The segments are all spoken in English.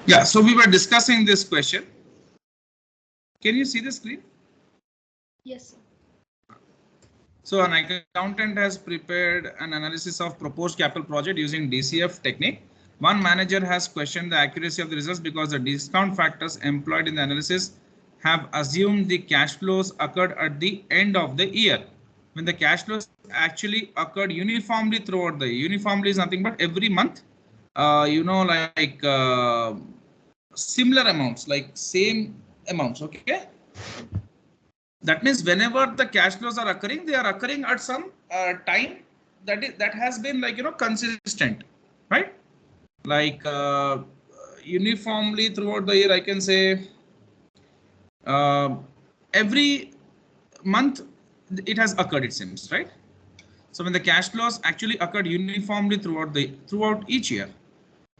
Yeah, so we were discussing this question. Can you see the screen? Yes, sir. So an accountant has prepared an analysis of proposed capital project using DCF technique. One manager has questioned the accuracy of the results because the discount factors employed in the analysis have assumed the cash flows occurred at the end of the year, when the cash flows actually occurred uniformly throughout the year. Uniformly is nothing but every month, like similar amounts, like same amounts. Okay. That means whenever the cash flows are occurring, they are occurring at some time that has been, like, consistent, right? Like uniformly throughout the year, I can say uh, every month it has occurred, it seems, right? So when the cash flows actually occurred uniformly throughout each year,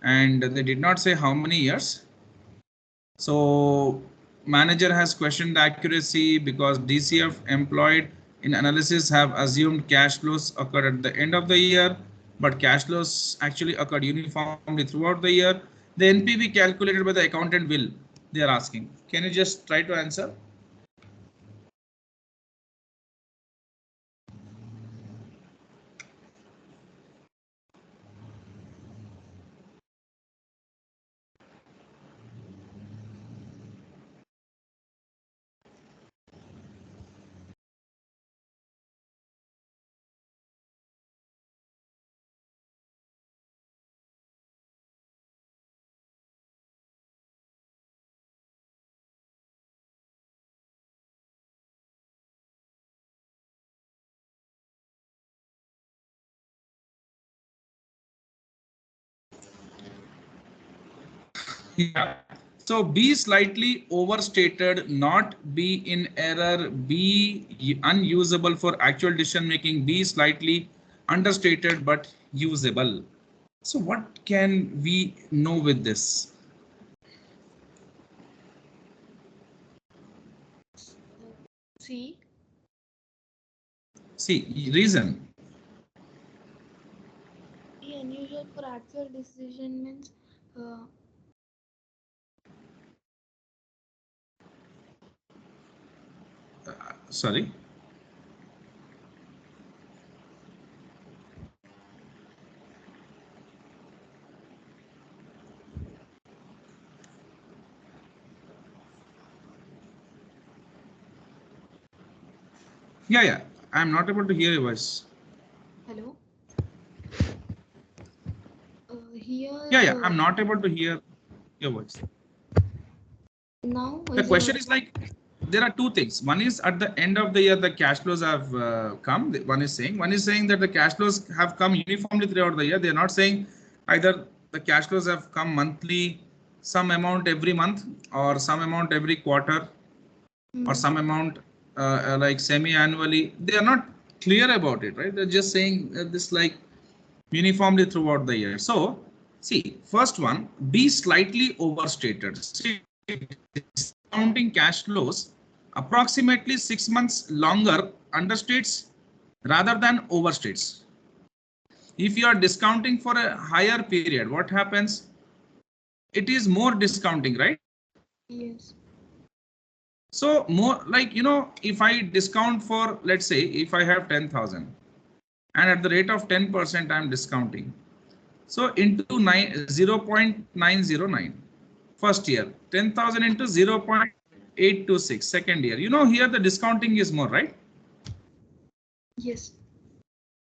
and they did not say how many years. So manager has questioned the accuracy because DCF employed in analysis have assumed cash flows occurred at the end of the year, but cash flows actually occurred uniformly throughout the year. The NPV calculated by the accountant will, they are asking. Can you just try to answer? Yeah. So be slightly overstated, not be in error, be unusable for actual decision making, be slightly understated but usable. So what can we know with this? C. See, reason. The unusual for actual decision means uh, Sorry. Yeah, yeah. I'm not able to hear your voice. hello. Here Yeah, yeah. I'm not able to hear your voice. now The is question is like, there are two things. One is at the end of the year, the cash flows have come. One is saying that the cash flows have come uniformly throughout the year. They are not saying either the cash flows have come monthly, some amount every month, or some amount every quarter, or some amount like semi-annually. They are not clear about it, right? They're just saying this like uniformly throughout the year. So see, first one, be slightly overstated. See, discounting cash flows approximately 6 months longer understates rather than overstates. If you are discounting for a higher period, what happens? It is more discounting, right? yes. So more like, if I discount for, let's say, if I have 10,000 and at the rate of 10% I'm discounting. So into 0.909 first year, 10,000 into 0.826 second year. Here the discounting is more, right? Yes.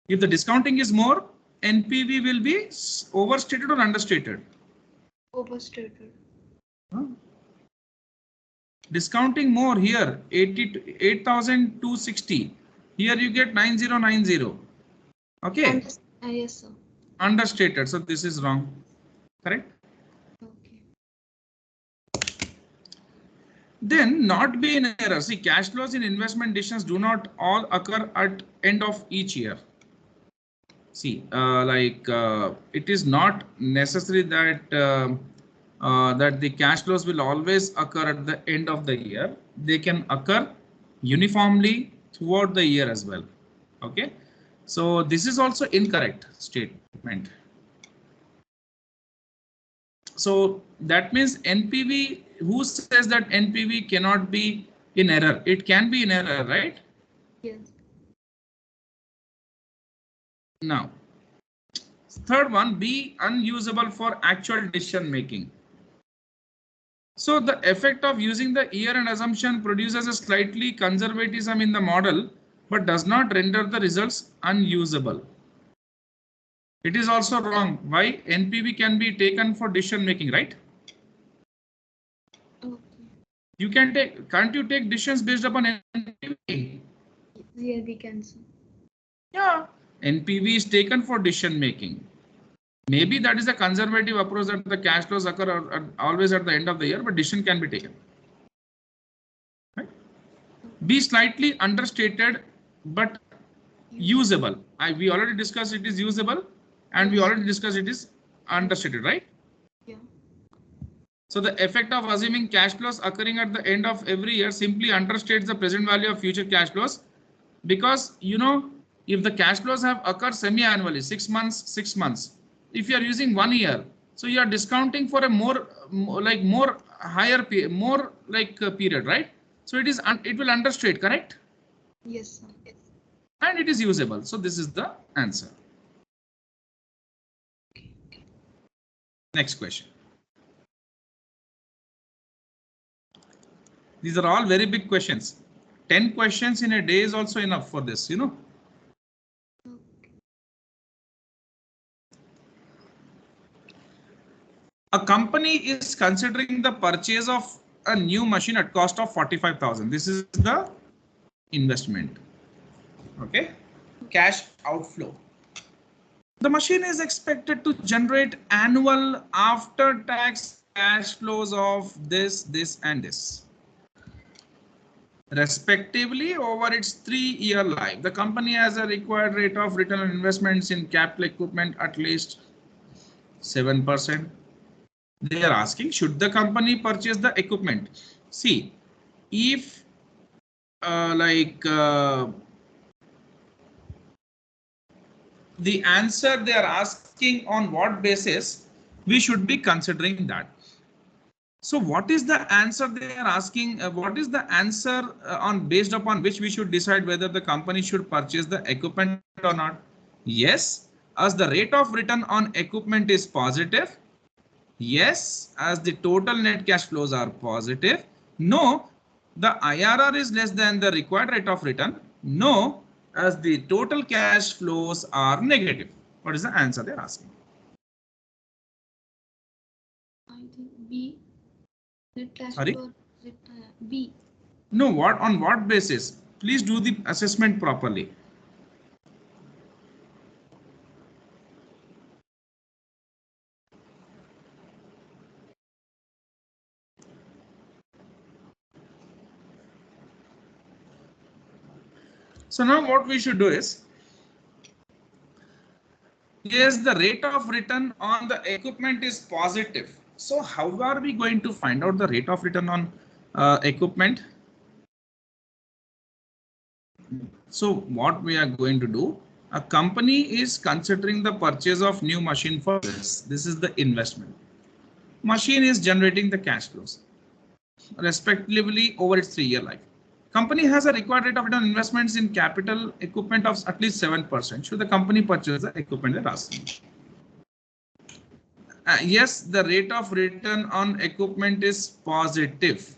If the discounting is more, NPV will be overstated or understated. Overstated. Huh? Discounting more here, 8,260. Here you get 9090. Okay, Yes, sir. understated. So this is wrong. Correct. Okay. Then not be in error. See, cash flows in investment decisions do not all occur at end of each year. See, it is not necessary that that the cash flows will always occur at the end of the year. They can occur uniformly throughout the year as well. Okay, so this is also incorrect statement. So that means NPV, who says that NPV cannot be in error? It can be in error, right? Yes. Now, third one, be unusable for actual decision making. So the effect of using the year-end assumption produces a slightly conservatism in the model, but does not render the results unusable. It is also wrong. Why? NPV can be taken for decision making, right? Okay. You can take, can't you take decisions based upon NPV? Here we can see. Yeah, NPV is taken for decision making. Maybe that is a conservative approach that the cash flows occur always at the end of the year, but decision can be taken. Right? Be slightly understated, but usable. We already discussed it is usable, and we already discussed it is understated, right? Yeah. So the effect of assuming cash flows occurring at the end of every year simply understates the present value of future cash flows, because you know, if the cash flows have occurred semi-annually, 6 months, if you are using 1 year, so you are discounting for a more higher period, right? So it will understate, correct? Yes, sir. And it is usable. So this is the answer. Next question. These are all very big questions. 10 questions in a day is also enough for this, you know. A company is considering the purchase of a new machine at cost of 45,000. This is the investment. Okay. Cash outflow. The machine is expected to generate annual after-tax cash flows of this, and this, respectively, over its 3-year life. The company has a required rate of return on investments in capital equipment at least 7%. They are asking, should the company purchase the equipment? See, if the answer they are asking on what basis, we should be considering that. So what is the answer they are asking? What is the answer on based upon which we should decide whether the company should purchase the equipment or not? Yes, as the rate of return on equipment is positive. Yes, as the total net cash flows are positive. No, the IRR is less than the required rate of return. No, as the total cash flows are negative. What is the answer they're asking? I think B. Net cash Sorry? flow. B. No, what on what basis? Please do the assessment properly. So now what we should do is, yes, the rate of return on the equipment is positive. So how are we going to find out the rate of return on equipment? So what we are going to do, a company is considering the purchase of new machine for this. This is the investment. Machine is generating the cash flows respectively over its 3-year life. Company has a required rate of return on investments in capital equipment of at least 7%. Should the company purchase the equipment they're asking? Yes, the rate of return on equipment is positive.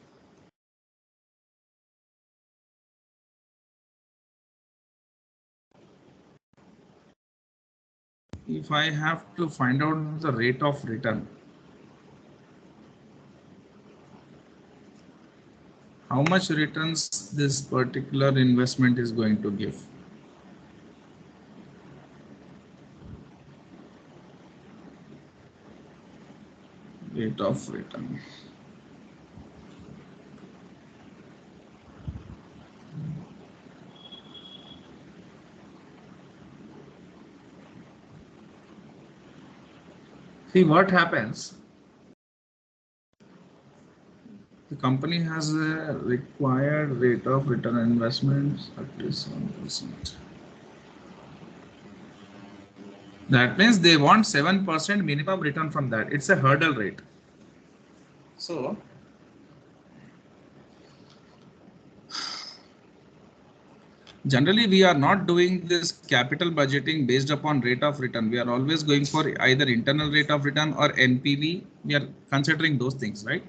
If I have to find out the rate of return, how much returns this particular investment is going to give? Rate of return. See what happens. The company has a required rate of return on investments at least 7%. That means they want 7% minimum return from that. It's a hurdle rate. So generally we are not doing this capital budgeting based upon rate of return. We are always going for either internal rate of return or NPV. We are considering those things, right?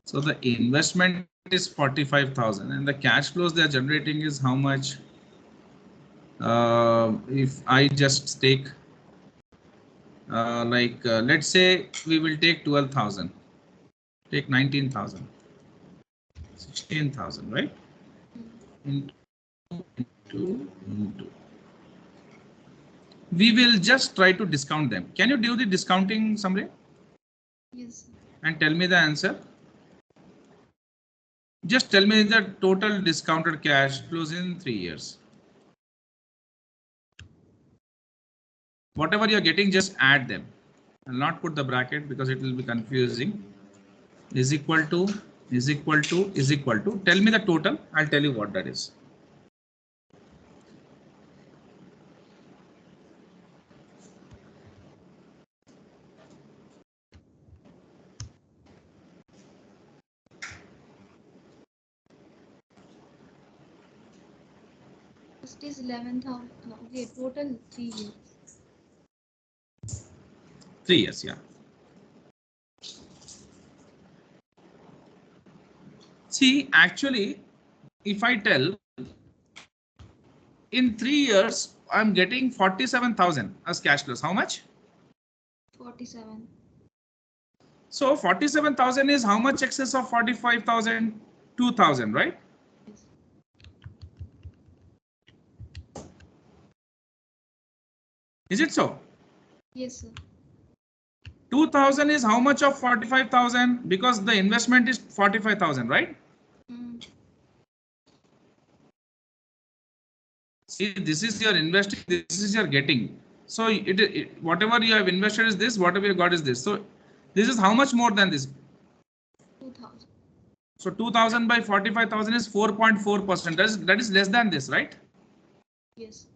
So the investment is 45,000 and the cash flows they are generating is how much? If I just take let's say we will take 12,000, take 19,000, 16,000, right? Into. We will just try to discount them. Can you do the discounting, Samre? Yes. And tell me the answer. Just tell me the total discounted cash flows in 3 years. Whatever you're getting, just add them. I'll not put the bracket because it will be confusing. Is equal to, is equal to, is equal to. Tell me the total. I'll tell you what that is. First is 11,000. Okay, total 3 years. 3 years, yeah. See, actually, if I tell in 3 years, I'm getting 47,000 as cash flows. How much? 47. So 47,000 is how much excess of 45,000? 2,000, right? Yes. Is it so? Yes, sir. 2,000 is how much of 45,000? Because the investment is 45,000, right? See, this is your investing, this is your getting. So whatever you have invested is this, whatever you got is this. So this is how much more than this? 2,000. So 2,000 by 45,000 is 4.4%. That is less than this, right? Yes.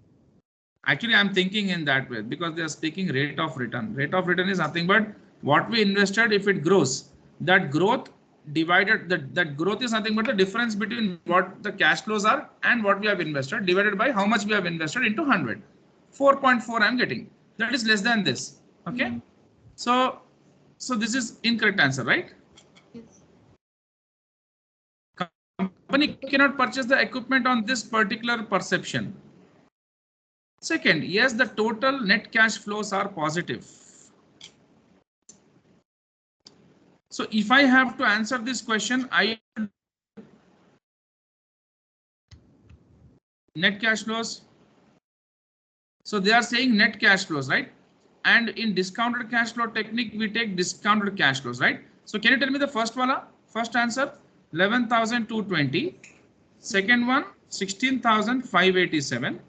Actually, I'm thinking in that way because they are speaking rate of return. Rate of return is nothing but what we invested if it grows. That growth divided, that growth is nothing but the difference between what the cash flows are and what we have invested divided by how much we have invested into 100. 4.4 I'm getting. That is less than this. Okay. So this is incorrect answer, right? Yes. Company cannot purchase the equipment on this particular perception. Second, yes, the total net cash flows are positive. So if I have to answer this question, net cash flows. So they are saying net cash flows, right? And in discounted cash flow technique, we take discounted cash flows, right? So can you tell me the first one? First answer, 11,220. Second one, 16,587.